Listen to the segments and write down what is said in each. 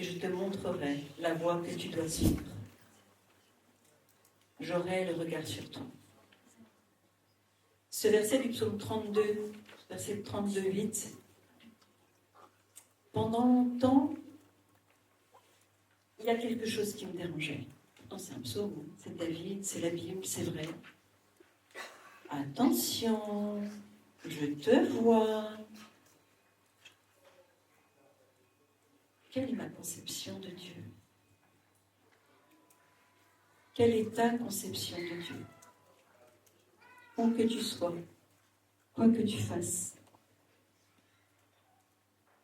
et je te montrerai la voie que tu dois suivre. J'aurai le regard sur toi. Ce verset du psaume 32, verset 32, 8, pendant longtemps, il y a quelque chose qui me dérangeait. Pourtant, c'est un psaume, c'est David, c'est la Bible, c'est vrai. Attention, je te vois. Quelle est ma conception de Dieu? Quelle est ta conception de Dieu? Où que tu sois, quoi que tu fasses.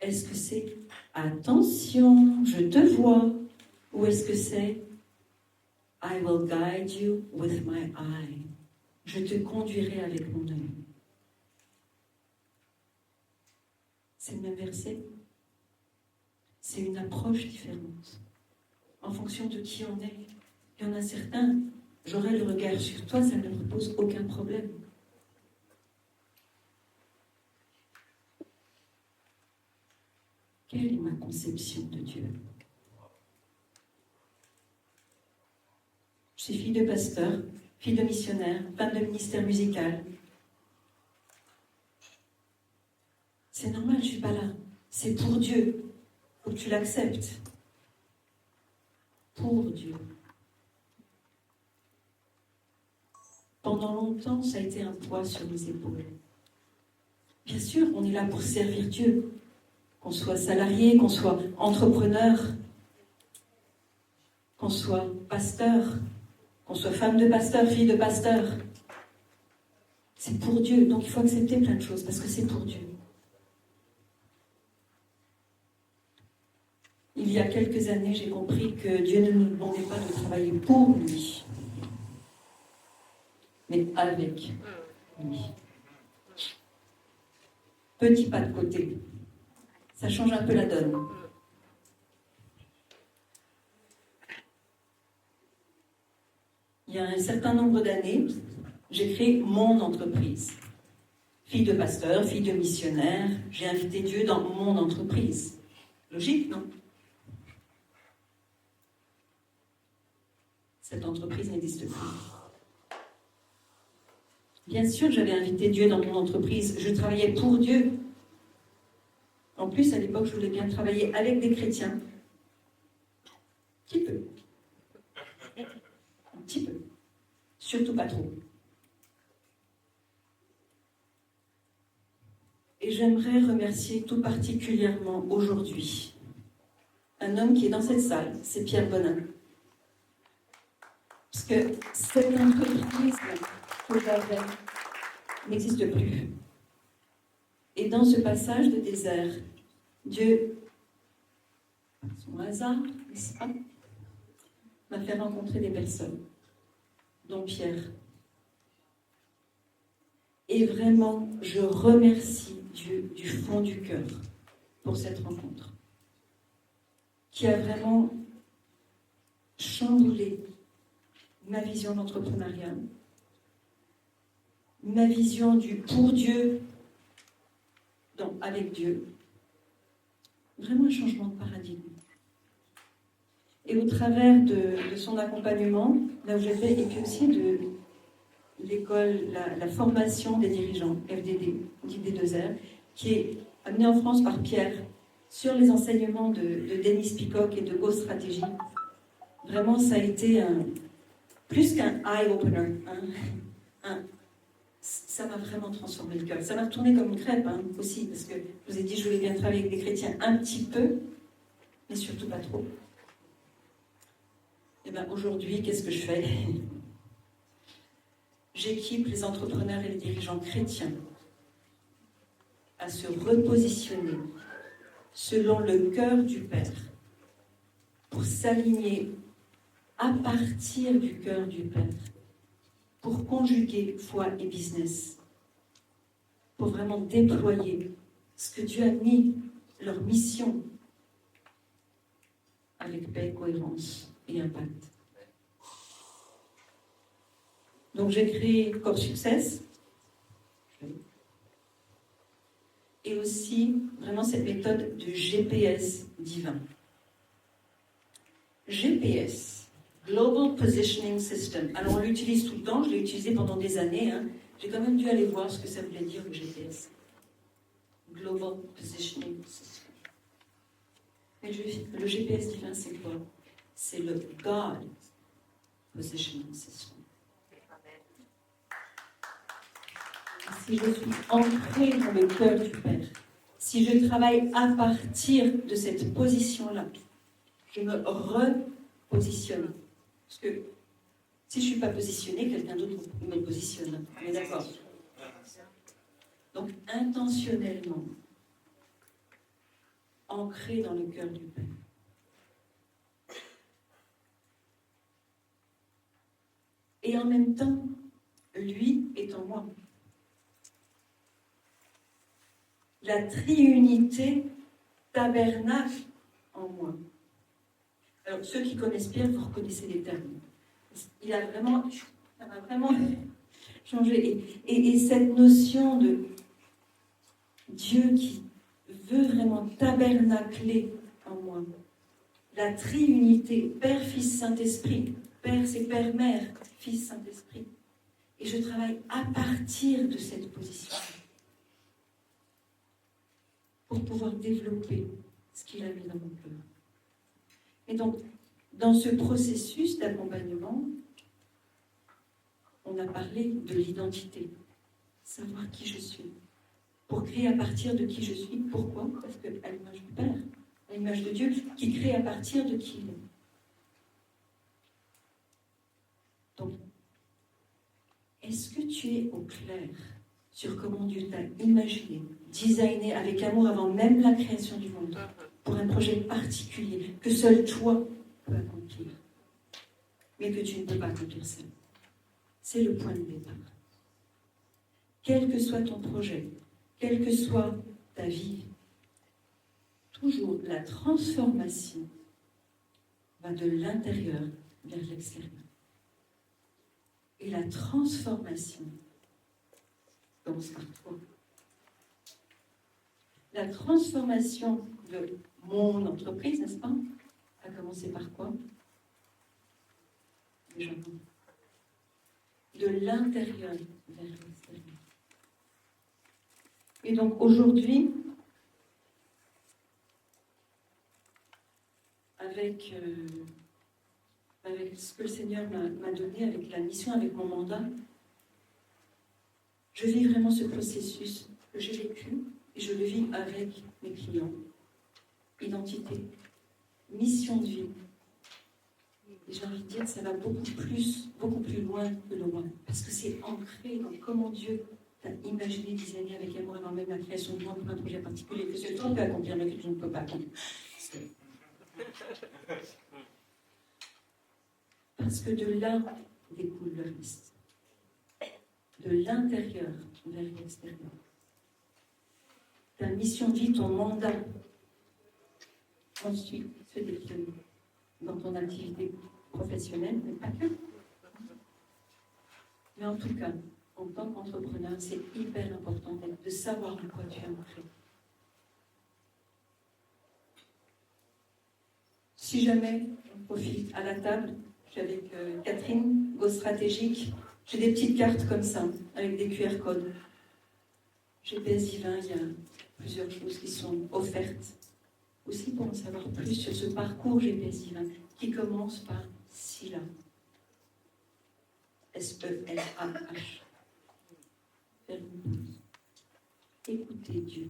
Est-ce que c'est attention, je te vois? Ou est-ce que c'est I will guide you with my eye? Je te conduirai avec mon œil. C'est le même verset. C'est une approche différente. En fonction de qui on est. Il y en a certains, j'aurai le regard sur toi, ça ne me pose aucun problème. Quelle est ma conception de Dieu? Je suis fille de pasteur, fille de missionnaire, femme de ministère musical. C'est normal, je ne suis pas là. C'est pour Dieu. Il faut que tu l'acceptes. Pour Dieu. Pendant longtemps, ça a été un poids sur mes épaules. Bien sûr, on est là pour servir Dieu. Qu'on soit salarié, qu'on soit entrepreneur, qu'on soit pasteur, qu'on soit femme de pasteur, fille de pasteur. C'est pour Dieu, donc il faut accepter plein de choses, parce que c'est pour Dieu. Il y a quelques années, j'ai compris que Dieu ne nous demandait pas de travailler pour lui, mais avec lui. Petit pas de côté. Ça change un peu la donne. Il y a un certain nombre d'années, j'ai créé mon entreprise. Fille de pasteur, fille de missionnaire, j'ai invité Dieu dans mon entreprise. Logique, non? Cette entreprise n'existe plus. Bien sûr, j'avais invité Dieu dans mon entreprise. Je travaillais pour Dieu. En plus, à l'époque, je voulais bien travailler avec des chrétiens. Un petit peu. Un petit peu. Surtout pas trop. Et j'aimerais remercier tout particulièrement aujourd'hui un homme qui est dans cette salle, c'est Pierre Bonin. Parce que cette entreprise que j'avais n'existe plus. Et dans ce passage de désert, Dieu, par son hasard, n'est-ce pas, m'a fait rencontrer des personnes, dont Pierre. Et vraiment, je remercie Dieu du fond du cœur pour cette rencontre, qui a vraiment chamboulé ma vision d'entrepreneuriat, ma vision du pour Dieu, avec Dieu. Vraiment un changement de paradigme. Et au travers de son accompagnement, là où j'étais, et puis aussi de l'école, la formation des dirigeants, FDD, d'ID2R, qui est amenée en France par Pierre, sur les enseignements de Dennis Peacock et de Go Strategy. Vraiment, ça a été plus qu'un eye-opener. Ça m'a vraiment transformé le cœur. Ça m'a retourné comme une crêpe aussi, parce que je vous ai dit, je voulais bien travailler avec des chrétiens un petit peu, mais surtout pas trop. Et bien aujourd'hui, qu'est-ce que je fais? J'équipe les entrepreneurs et les dirigeants chrétiens à se repositionner selon le cœur du Père pour s'aligner à partir du cœur du Père, pour conjuguer foi et business, pour vraiment déployer ce que Dieu a mis, leur mission, avec paix, cohérence et impact. Donc j'ai créé Core Success et aussi vraiment cette méthode de GPS divin. GPS, Global Positioning System. Alors on l'utilise tout le temps, je l'ai utilisé pendant des années. J'ai quand même dû aller voir ce que ça voulait dire le GPS. Global Positioning System. Mais le GPS divin, c'est quoi? C'est le God Positioning System. Si je suis ancrée dans le cœur du Père, si je travaille à partir de cette position-là, je me repositionne. Parce que si je ne suis pas positionnée, quelqu'un d'autre me positionne. On est d'accord? Donc, intentionnellement, ancré dans le cœur du Père. Et en même temps, lui est en moi. La triunité tabernacle en moi. Alors, ceux qui connaissent bien, vous reconnaissez les termes. Ça m'a vraiment changé. Et cette notion de Dieu qui veut vraiment tabernacler en moi. La triunité, Père, Fils, Saint-Esprit. Père, c'est Père, Mère, Fils, Saint-Esprit. Et je travaille à partir de cette position pour pouvoir développer ce qu'il a mis dans mon cœur. Et donc, dans ce processus d'accompagnement, on a parlé de l'identité, savoir qui je suis, pour créer à partir de qui je suis. Pourquoi? Parce qu'à l'image du Père, à l'image de Dieu, qui crée à partir de qui il est. Donc, est-ce que tu es au clair sur comment Dieu t'a imaginé, designé avec amour avant même la création du monde, pour un projet particulier que seul toi peux accomplir, mais que tu ne peux pas accomplir seul? C'est le point de départ. Quel que soit ton projet, quelle que soit ta vie, toujours la transformation va de l'intérieur vers l'extérieur. Et la transformation commence par toi. La transformation de mon entreprise, n'est-ce pas, a commencé par quoi? Déjà, de l'intérieur vers l'extérieur. Et donc aujourd'hui, avec ce que le Seigneur m'a donné, avec la mission, avec mon mandat, je vis vraiment ce processus que j'ai vécu et je le vis avec mes clients. Identité, mission de vie. Et j'ai envie de dire que ça va beaucoup plus loin que loin. Parce que c'est ancré dans comment Dieu t'a imaginé, designé avec amour avant même la création du monde pour un projet particulier que seul toi peux accomplir, mais que tu ne peux pas accomplir. Parce que de là découle le reste. De l'intérieur vers l'extérieur. Ta mission de vie, ton mandat, ensuite se définit dans ton activité professionnelle, mais pas que. Mais en tout cas, en tant qu'entrepreneur, c'est hyper important de savoir en quoi tu es ancré. Si jamais on profite à la table, je suis avec Catherine, Go Stratégique, j'ai des petites cartes comme ça, avec des QR codes. GPS divin, il y a plusieurs choses qui sont offertes. Aussi pour en savoir plus sur ce parcours GPS divin, qui commence par SILA. S-E-L-A-H. Faire une pause. Écouter Dieu.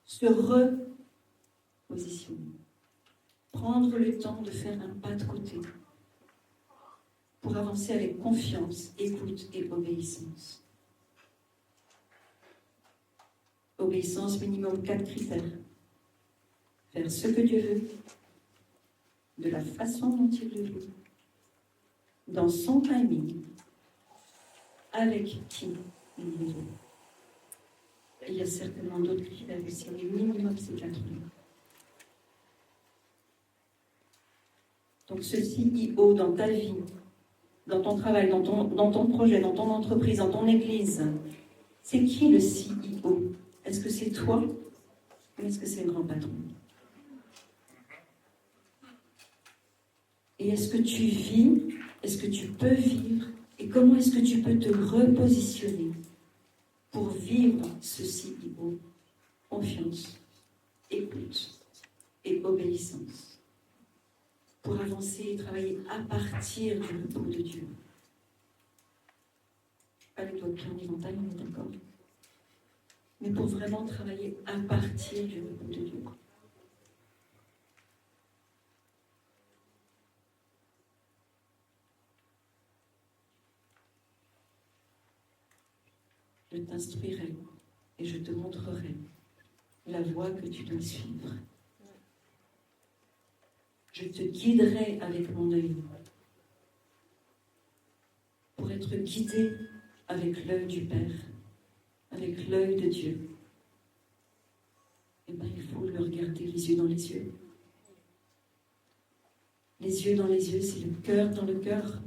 Se repositionner. Prendre le temps de faire un pas de côté pour avancer avec confiance, écoute et obéissance. Obéissance, minimum 4 critères. Faire ce que Dieu veut, de la façon dont il le veut, dans son timing, avec qui il le veut. Et il y a certainement d'autres critères aussi, mais minimum c'est 4. Donc ce CEO dans ta vie, dans ton travail, dans ton projet, dans ton entreprise, dans ton église, c'est qui le CEO? Est-ce que c'est toi ou est-ce que c'est le grand patron? Et est-ce que tu vis? Est-ce que tu peux vivre? Et comment est-ce que tu peux te repositionner pour vivre ceci qui vaut confiance, écoute et obéissance, pour avancer et travailler à partir du repos de Dieu. Pas les doigts de pied en éventail, on est d'accord? Mais pour vraiment travailler à partir du repos de Dieu. Je t'instruirai et je te montrerai la voie que tu dois suivre. Je te guiderai avec mon œil pour être guidé avec l'œil du Père, avec l'œil de Dieu. Eh bien, il faut le regarder les yeux dans les yeux. Les yeux dans les yeux, c'est le cœur dans le cœur.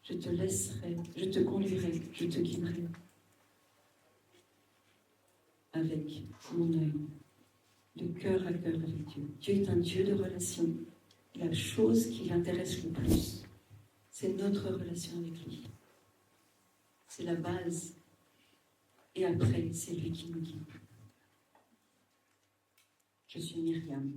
Je te laisserai, je te conduirai, je te guiderai avec mon œil, de cœur à cœur avec Dieu. Dieu est un Dieu de relation. La chose qui l'intéresse le plus, c'est notre relation avec lui. C'est la base. Et après, c'est lui qui nous guide. Je suis Myriam.